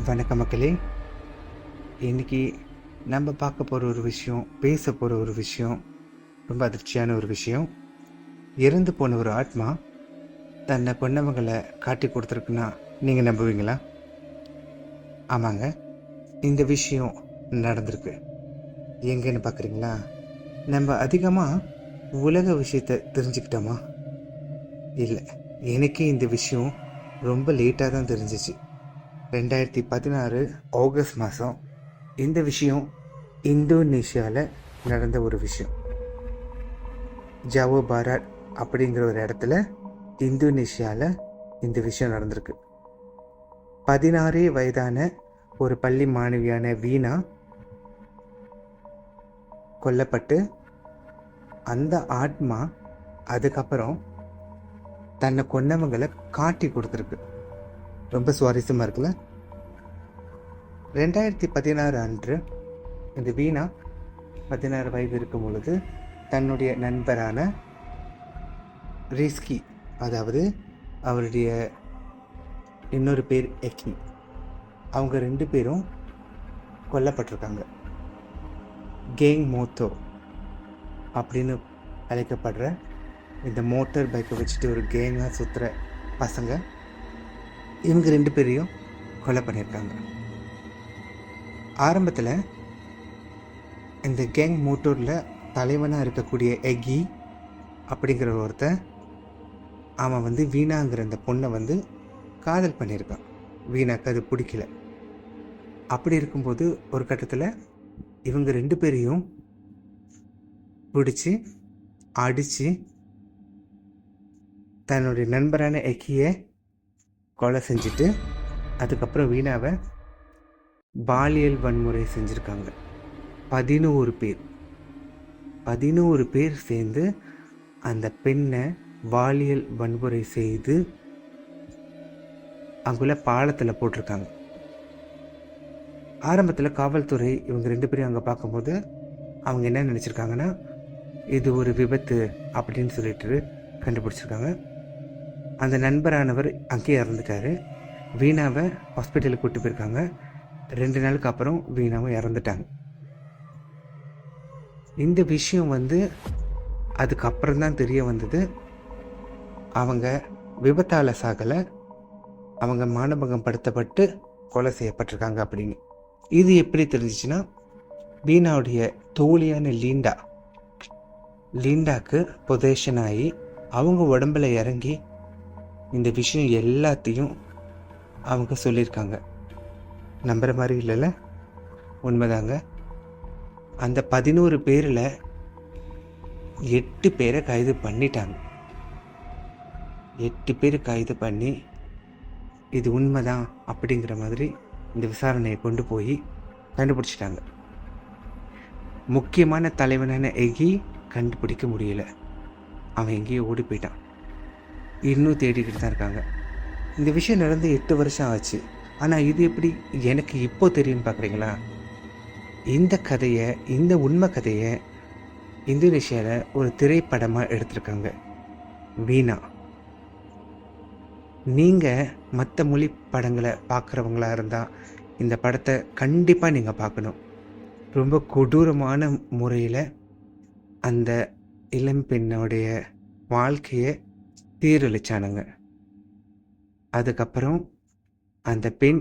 வணக்கம் மக்களே. இன்றைக்கி நம்ம பார்க்க போகிற ஒரு விஷயம், பேச போகிற ஒரு விஷயம் ரொம்ப அதிர்ச்சியான ஒரு விஷயம். இறந்து போன ஒரு ஆத்மா தன்னை கொண்டவங்களை காட்டி கொடுத்துருக்குன்னா நீங்கள் நம்புவீங்களா? ஆமாங்க, இந்த விஷயம் நடந்திருக்கு. எங்கன்னு பார்க்குறீங்களா? நம்ம அதிகமாக உலக விஷயத்தை தெரிஞ்சுக்கிட்டோமா? இல்லை, எனக்கே இந்த விஷயம் ரொம்ப லேட்டாக தான் தெரிஞ்சிச்சு. 2016 ஆகஸ்ட் மாதம் இந்த விஷயம் இந்தோனேஷியாவில் நடந்த ஒரு விஷயம். ஜாவோ பாராட் அப்படிங்கிற ஒரு இடத்துல இந்தோனேஷியாவில் இந்த விஷயம் நடந்திருக்கு. 16 வயதான ஒரு பள்ளி மாணவியான வீணா கொல்லப்பட்டு அந்த ஆத்மா அதுக்கப்புறம் தன்னை கொன்னவங்களை காட்டி கொடுத்துருக்கு. ரொம்ப சுவாரஸ்யமாக இருக்குல்ல? 2016 அன்று இந்த வீணா 16 வயது இருக்கும் பொழுது தன்னுடைய நண்பரான ரிஸ்கி, அதாவது அவருடைய இன்னொரு பேர் எக்கி, அவங்க 2 பேரும் கொல்லப்பட்டிருக்காங்க. கேங் மோத்தோ அப்படின்னு அழைக்கப்படுற இந்த மோட்டார் பைக்கை வச்சுட்டு ஒரு கேங்காக சுற்றுற பசங்க இவங்க 2 பேரையும் கொலை பண்ணியிருக்காங்க. ஆரம்பத்தில் இந்த கேங் மோட்டோரில் தலைவனாக இருக்கக்கூடிய எக்கி அப்படிங்கிற ஒருத்தன், அவன் வீணாங்கிற அந்த பொண்ணை காதல் பண்ணியிருக்கான். வீணாக்கு அது பிடிக்கல. அப்படி இருக்கும்போது ஒரு கட்டத்தில் இவங்க 2 பேரையும் பிடிச்சி அடித்து தன்னுடைய நண்பரான எக்கியை கொலை செஞ்சுட்டு அதுக்கப்புறம் வீணாவை பாலியல் வன்முறை செஞ்சுருக்காங்க. 11 பேர் சேர்ந்து அந்த பெண்ணை பாலியல் வன்முறை செய்து அங்குள்ள பாலத்தில் போட்டிருக்காங்க. ஆரம்பத்தில் காவல்துறை இவங்க 2 பேரையும் அங்கே பார்க்கும்போது அவங்க என்ன நினச்சிருக்காங்கன்னா, இது ஒரு விபத்து அப்படின்னு சொல்லிட்டு கண்டுபிடிச்சிருக்காங்க. அந்த நண்பரானவர் அங்கேயே இறந்துட்டார். வீணாவை ஹாஸ்பிட்டலுக்கு கூப்பிட்டு போயிருக்காங்க. 2 நாளுக்கு அப்புறம் வீணாவும் இறந்துட்டாங்க. இந்த விஷயம் அதுக்கப்புறம் தான் தெரிய வந்தது, அவங்க விபத்தால் சாகலை, அவங்க மானபங்கம் படுத்தப்பட்டு கொலை செய்யப்பட்டிருக்காங்க அப்படின்னு. இது எப்படி தெரிஞ்சிச்சுன்னா, வீணாவுடைய தோழியான லீண்டாக்கு பொசேஷன் ஆகி அவங்க உடம்புல இறங்கி இந்த விஷயம் எல்லாத்தையும் அவங்க சொல்லியிருக்காங்க. நம்புகிற மாதிரி இல்லைல்ல? உண்மைதாங்க. அந்த 11 பேரில் 8 பேரை கைது பண்ணிட்டாங்க. 8 பேர் கைது பண்ணி இது உண்மைதான் அப்படிங்கிற மாதிரி இந்த விசாரணையை கொண்டு போய் கண்டுபிடிச்சிட்டாங்க. முக்கியமான தலைவனான எகி கண்டுபிடிக்க முடியல. அவன் எங்கேயோ ஓடி போயிட்டான். இன்னும் தேடிக்கிட்டு தான் இருக்காங்க. இந்த விஷயம் நடந்து 8 வருஷம் ஆச்சு. ஆனால் இது எப்படி எனக்கு இப்போ தெரியும்னு பார்க்குறீங்களா? இந்த உண்மை கதையை இந்தோனேஷியாவில் ஒரு திரைப்படமாக எடுத்திருக்காங்க, வீணா. நீங்கள் மற்ற மொழி படங்களை பார்க்குறவங்களா இருந்தால் இந்த படத்தை கண்டிப்பாக நீங்கள் பார்க்கணும். ரொம்ப கொடூரமான முறையில் அந்த இளம்பெண்ணுடைய வாழ்க்கையை சீரழிச்சானுங்க. அதுக்கப்புறம் அந்த பெண்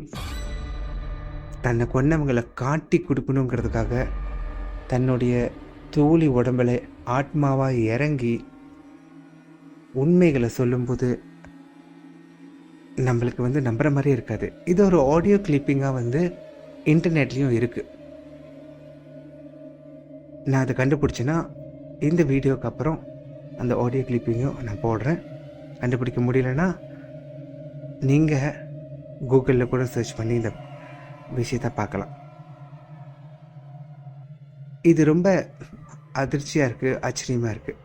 தன்னை கொன்னவங்களை காட்டி கொடுக்கணுங்கிறதுக்காக தன்னுடைய தோழி உடம்புல ஆத்மாவாக இறங்கி உண்மைகளை சொல்லும்போது நம்மளுக்கு நம்புகிற மாதிரி இருக்காது. இது ஒரு ஆடியோ கிளிப்பிங்காக இன்டர்நெட்லேயும் இருக்குது. நான் அதை கண்டுபிடிச்சேன்னா இந்த வீடியோக்கு அப்புறம் அந்த ஆடியோ கிளிப்பிங்கும் நான் போடுறேன். கண்டுபிடிக்க முடியலன்னா நீங்கள் கூகுளில் கூட சர்ச் பண்ணி இந்த விஷயத்தை பார்க்கலாம். இது ரொம்ப அதிர்ச்சியாக இருக்குது, ஆச்சரியமாக இருக்குது.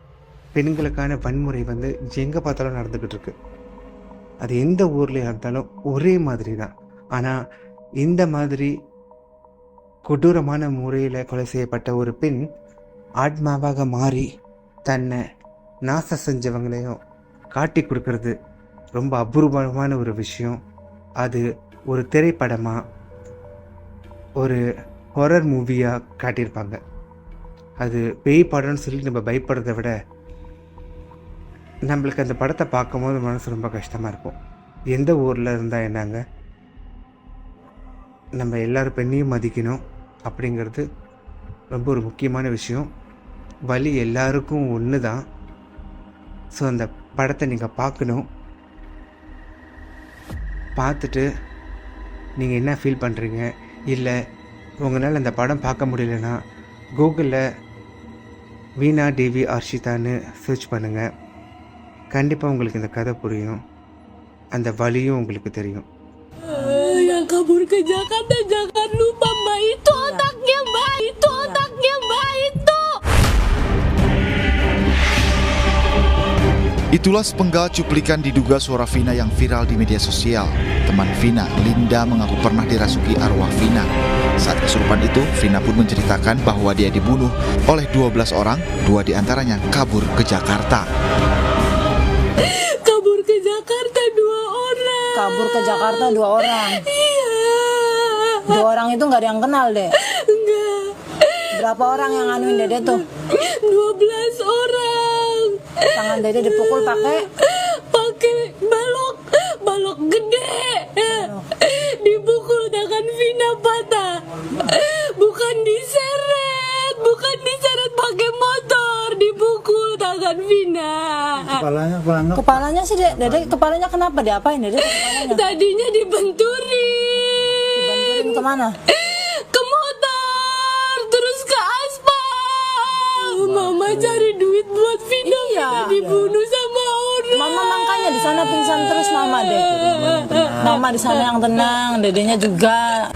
பெண்களுக்கான வன்முறை எங்கே பார்த்தாலும் நடந்துக்கிட்டு இருக்கு. அது எந்த ஊர்லேயே இருந்தாலும் ஒரே மாதிரி தான். ஆனால் இந்த மாதிரி கொடூரமான முறையில் கொலை செய்யப்பட்ட ஒரு பெண் ஆத்மாவாக மாறி தன்னை நாசம் செஞ்சவங்களையும் காட்டி கொடுக்கறது ரொம்ப அபூர்வமான ஒரு விஷயம். அது ஒரு திரைப்படமாக ஒரு ஹொரர் மூவியாக காட்டியிருப்பாங்க. அது பேய் படம்னு சொல்லி நம்ம பயப்படுறதை விட நம்மளுக்கு அந்த படத்தை பார்க்கும்போது மனசு ரொம்ப கஷ்டமாக இருக்கும். எந்த ஊரில் இருந்தால் என்னங்க, நம்ம எல்லாரும் பெண்ணையும் மதிக்கணும் அப்படிங்கிறது ரொம்ப ஒரு முக்கியமான விஷயம். வலி எல்லாருக்கும் ஒன்று தான். ஸோ அந்த படத்தை நீங்கள் பார்க்கணும். பார்த்துட்டு நீங்கள் என்ன ஃபீல் பண்ணுறீங்க, இல்லை உங்களால் அந்த படம் பார்க்க முடியலன்னா கூகுளில் வீணா டிவி அர்ஷிதான்னு சர்ச் பண்ணுங்கள். கண்டிப்பாக உங்களுக்கு இந்த கதை புரியும், அந்த வலியும் உங்களுக்கு தெரியும். Yang kabur ke Jakarta jangan lupa Mbak itu otaknya, Mbak itu otaknya, Mbak itu. Itulah sepenggal cuplikan diduga suara Vina yang viral di media sosial. Teman Vina, Linda, mengaku pernah dirasuki arwah Vina. Saat kesurupan itu, Vina pun menceritakan bahwa dia dibunuh oleh 12 orang, 2 diantaranya kabur ke Jakarta. Kabur ke Jakarta 2 orang. Kabur ke Jakarta 2 orang. Iya. 2 orang itu nggak ada yang kenal deh. Enggak. Berapa orang yang nganuin Dede tuh? 12 orang. Tangan Dede dipukul pakai balok gede. Dipukul tangan Vina patah. Bukan diseret pakai motor, dipukul tangan Vina. kepalanya sih Dede kepalanya kenapa diapain Dede kepalanya? Tadinya Dibantuin kemana? ke motor, terus ke aspal. Mama cari duit buat Vina, Iya. Vina dibunuh sama orang. Mama makanya di sana pingsan terus Mama deh. Mama di sana yang tenang, Dedenya juga.